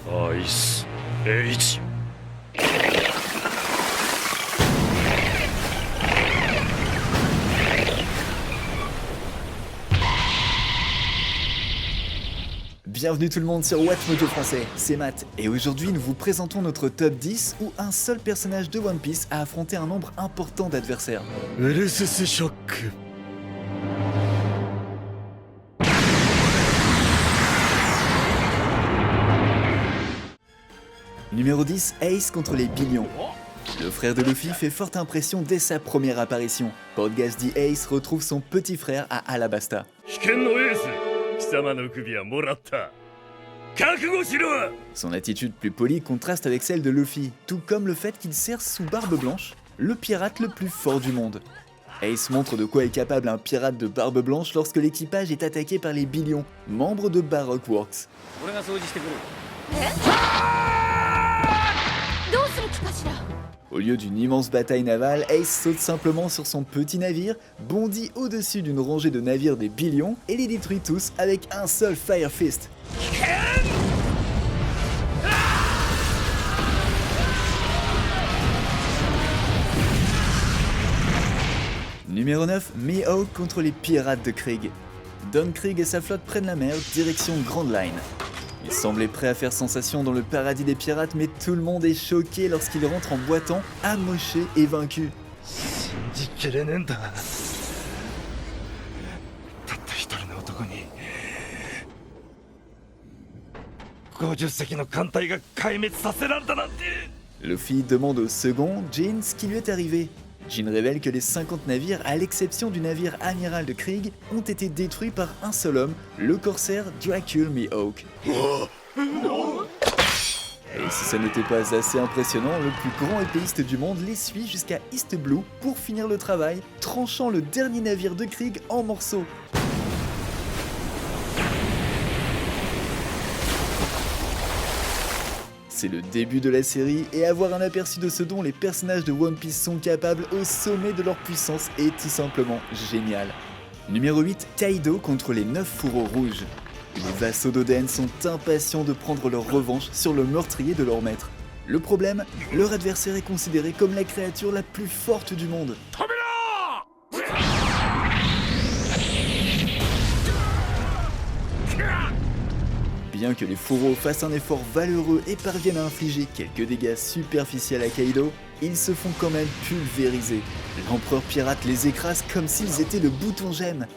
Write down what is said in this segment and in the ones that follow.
アイス H。 Bienvenue tout le monde sur WatchMojo français, c'est Matt, et aujourd'hui nous vous présentons notre top 10 où un seul personnage de One Piece a affronté un nombre important d'adversaires. ウルススショック。 Numéro 10, Ace contre les Billions. Le frère de Luffy fait forte impression dès sa première apparition. Podgas dit Ace retrouve son petit frère à Alabasta. 危険のエース、貴様の首はもらった。覚悟しろ。 Son attitude plus polie contraste avec celle de Luffy, tout comme le fait qu'il sert sous Barbe Blanche, le pirate le plus fort du monde. Ace montre de quoi est capable un pirate de Barbe Blanche lorsque l'équipage est attaqué par les Billions, membres de Baroque Works. Au lieu d'une immense bataille navale, Ace saute simplement sur son petit navire, bondit au-dessus d'une rangée de navires des Billions et les détruit tous avec un seul Fire Fist. Numéro 9, Mihawk contre les pirates de Krieg. Don Krieg et sa flotte prennent la mer, direction Grand Line. Il semblait prêt à faire sensation dans le paradis des pirates, mais tout le monde est choqué lorsqu'il rentre en boitant, amoché et vaincu. 信じきれねえんだ。たった一人の男に50隻の艦隊が壊滅させられたなんて。 Luffy demande au second, Jin, ce qui lui est arrivé. Jin révèle que les 50 navires, à l'exception du navire amiral de Krieg, ont été détruits par un seul homme, le corsaire Dracul Mihawk. Et si ça n'était pas assez impressionnant, le plus grand épéiste du monde les suit jusqu'à East Blue pour finir le travail, tranchant le dernier navire de Krieg en morceaux. C'est le début de la série et avoir un aperçu de ce dont les personnages de One Piece sont capables au sommet de leur puissance est tout simplement génial. Numéro 8, Kaido contre les 9 fourreaux rouges. Les vassaux d'Oden sont impatients de prendre leur revanche sur le meurtrier de leur maître. Le problème, leur adversaire est considéré comme la créature la plus forte du monde. Bien que les fourreaux fassent un effort valeureux et parviennent à infliger quelques dégâts superficiels à Kaido, ils se font quand même pulvériser. L'empereur pirate les écrase comme s'ils étaient le bouton j'aime.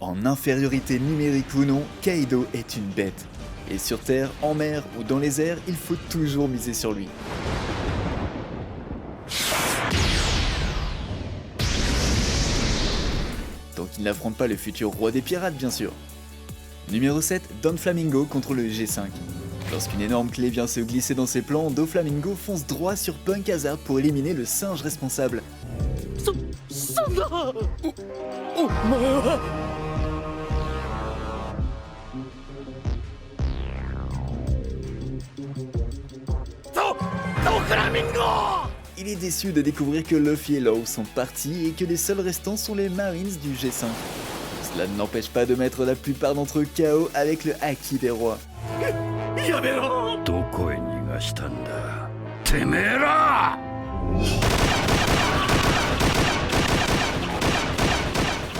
En infériorité numérique ou non, Kaido est une bête. Et sur Terre, en mer ou dans les airs, il faut toujours miser sur lui. Tant qu'il n'affronte pas le futur roi des pirates, bien sûr. Numéro 7, Don Flamingo contre le G5. Lorsqu'une énorme clé vient se glisser dans ses plans, Don Flamingo fonce droit sur Punk Hazard pour éliminer le singe responsable. Il est déçu de découvrir que Luffy et Law sont partis et que les seuls restants sont les Marines du G5. Cela ne n'empêche pas de mettre la plupart d'entre eux KO avec le Haki des rois. どこへ逃がしたんだ。てめえら。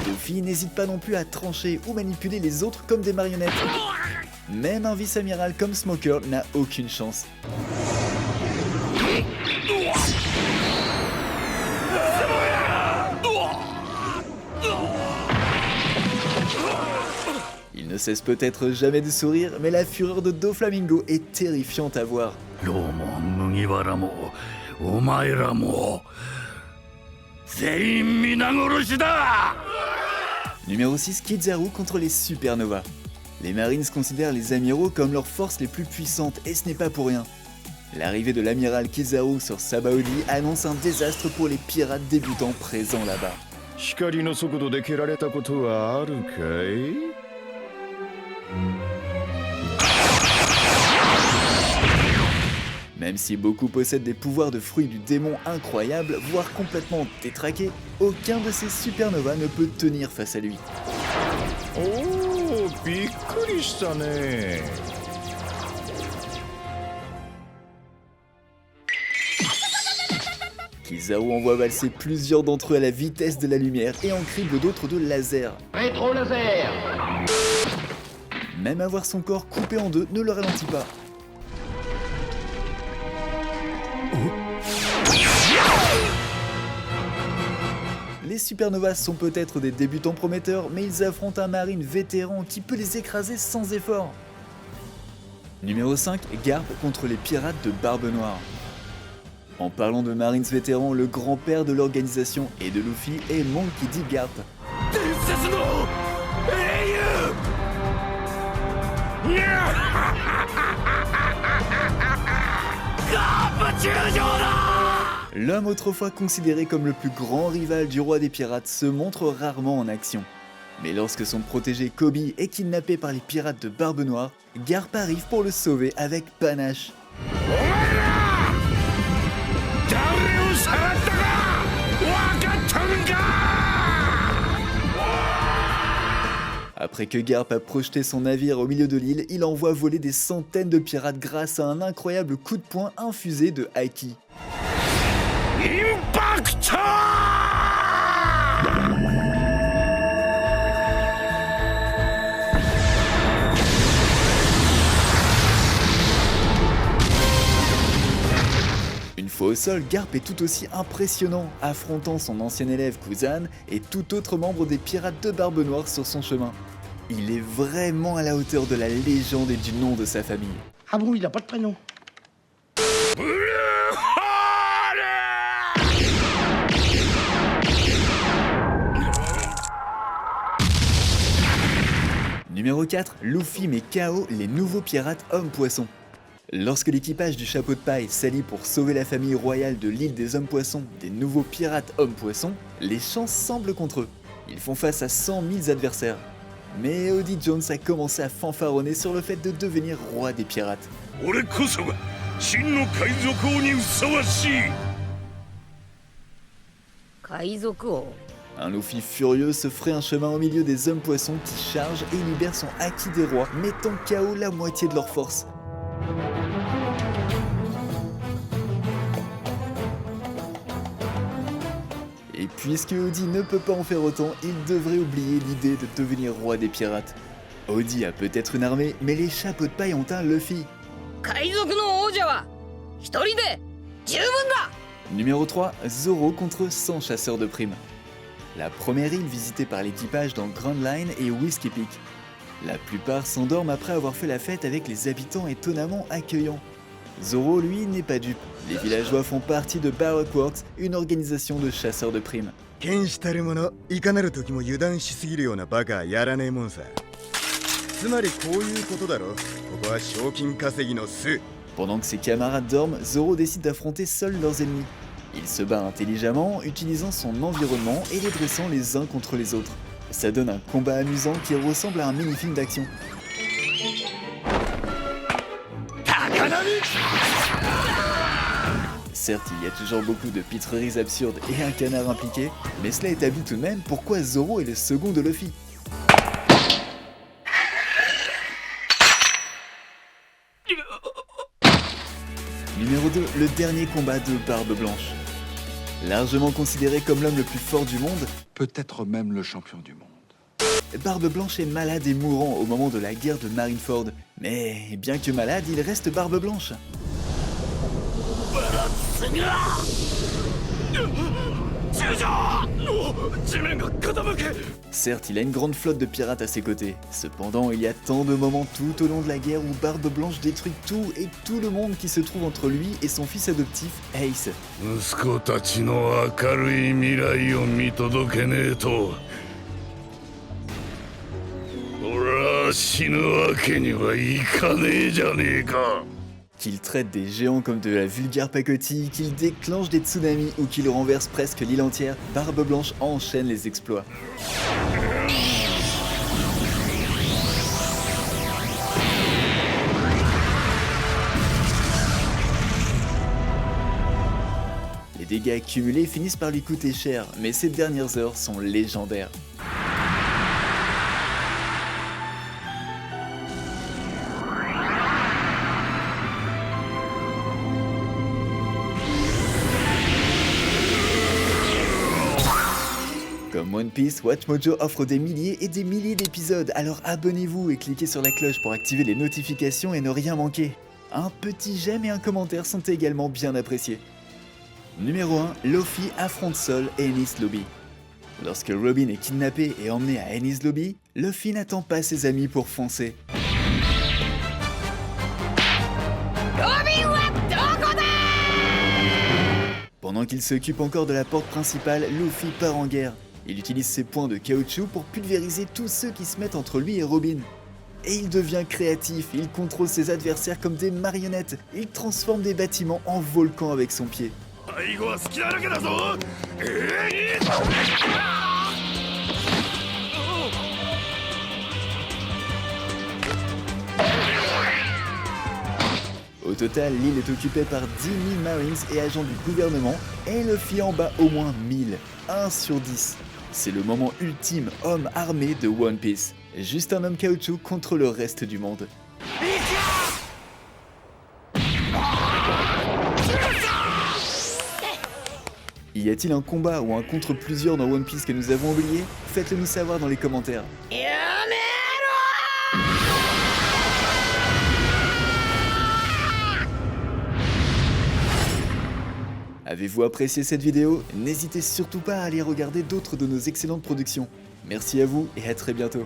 Luffy n'hésite pas non plus à trancher ou manipuler les autres comme des marionnettes. Même un vice-amiral comme Smoker n'a aucune chance. Il ne cesse peut-être jamais de sourire, mais la fureur de Doflamingo est terrifiante à voir. ローも麦わらもお前らも全員皆殺しだ。 Numéro 6, Kizaru contre les Supernovas. Les Marines considèrent les amiraux comme leurs forces les plus puissantes et ce n'est pas pour rien. L'arrivée de l'amiral Kizaru sur Sabaody annonce un désastre pour les pirates débutants présents là-bas. 光の速度で蹴られたことはあるかい？ Même si beaucoup possèdent des pouvoirs de fruits du démon incroyables, voire complètement détraqués, aucun de ces supernovas ne peut tenir face à lui. Oh, びっくりしたね。Kizaru envoie valser plusieurs d'entre eux à la vitesse de la lumière et en crible d'autres de laser. Rétro-laser. Même avoir son corps coupé en deux ne le ralentit pas. Les supernovas sont peut-être des débutants prometteurs, mais ils affrontent un marine vétéran qui peut les écraser sans effort. Numéro 5, Garp contre les pirates de Barbe Noire. En parlant de marines vétérans, le grand-père de l'organisation et de Luffy est Monkey D. Garp. L'homme autrefois considéré comme le plus grand rival du roi des pirates se montre rarement en action. Mais lorsque son protégé Kobe est kidnappé par les pirates de Barbe Noire, Garp arrive pour le sauver avec panache. Après que Garp a projeté son navire au milieu de l'île, il envoie voler des centaines de pirates grâce à un incroyable coup de poing infusé de Haki. Impact! Une fois au sol, Garp est tout aussi impressionnant, affrontant son ancien élève Kuzan et tout autre membre des pirates de Barbe Noire sur son chemin. Il est vraiment à la hauteur de la légende et du nom de sa famille. Ah bon, il a pas de prénom. Numéro 4, Luffy met KO les nouveaux pirates hommes-poissons. Lorsque l'équipage du chapeau de paille s'allie pour sauver la famille royale de l'île des hommes-poissons des nouveaux pirates hommes-poissons, les chances semblent contre eux. Ils font face à 100 000 adversaires. Mais Oddie Jones a commencé à fanfaronner sur le fait de devenir roi des pirates. Un Luffy furieux se ferait un chemin au milieu des hommes-poissons qui chargent et libèrent son Haki des rois, mettant KO la moitié de leur force. Et puisque Oddie ne peut pas en faire autant, il devrait oublier l'idée de devenir roi des pirates. Oddie a peut-être une armée, mais les chapeaux de paille ont un Luffy. Numéro 3, Zoro contre 100 chasseurs de primes. La première île visitée par l'équipage dans Grand Line est Whiskey Peak. La plupart s'endorment après avoir fait la fête avec les habitants étonnamment accueillants. Zoro, lui, n'est pas dupe. Les villageois font partie de Baroque Works, une organisation de chasseurs de primes. 剣士たる者いかなる時も油断しすぎるようなバカはやらねえもんさ。つまりこういうことだろ。ここは賞金稼ぎの巣。 Pendant que ses camarades dorment, Zoro décide d'affronter seul leurs ennemis. Il se bat intelligemment, utilisant son environnement et les dressant les uns contre les autres. Ça donne un combat amusant qui ressemble à un mini-film d'action. Certes, il y a toujours beaucoup de pitreries absurdes et un canard impliqué, mais cela établit tout de même pourquoi Zoro est le second de Luffy. Numéro 2, le dernier combat de Barbe Blanche. Largement considéré comme l'homme le plus fort du monde, peut-être même le champion du monde. Barbe Blanche est malade et mourant au moment de la guerre de Marineford. Mais bien que malade, il reste Barbe Blanche. Certes, il a une grande flotte de pirates à ses côtés. Cependant, il y a tant de moments tout au long de la guerre où Barbe Blanche détruit tout et tout le monde qui se trouve entre lui et son fils adoptif, Ace. Qu'il traite des géants comme de la vulgaire pacotille, qu'il déclenche des tsunamis ou qu'il renverse presque l'île entière, Barbe Blanche enchaîne les exploits. dégâts accumulés finissent par lui coûter cher, mais ces dernières heures sont légendaires. Comme One Piece, WatchMojo offre des milliers et des milliers d'épisodes, alors abonnez-vous et cliquez sur la cloche pour activer les notifications et ne rien manquer. Un petit j'aime et un commentaire sont également bien appréciés. Numéro 1, Luffy affronte Sol et Enies Lobby. Lorsque Robin est kidnappé et emmené à Enies Lobby, Luffy n'attend pas ses amis pour foncer. Pendant qu'il s'occupe encore de la porte principale, Luffy part en guerre. Il utilise ses points de caoutchouc pour pulvériser tous ceux qui se mettent entre lui et Robin. Et il devient créatif, il contrôle ses adversaires comme des marionnettes, il transforme des bâtiments en volcans avec son pied. Au total, l'île est occupée par 10 000 Marines et agents du gouvernement, et Luffy en bat au moins 1000, 1 sur 10. C'est le moment ultime homme armé de One Piece. Juste un homme caoutchouc contre le reste du monde. Y a-t-il un combat ou un contre plusieurs dans One Piece que nous avons oublié? Faites-le nous savoir dans les commentaires. Avez-vous apprécié cette vidéo? N'hésitez surtout pas à aller regarder d'autres de nos excellentes productions. Merci à vous et à très bientôt.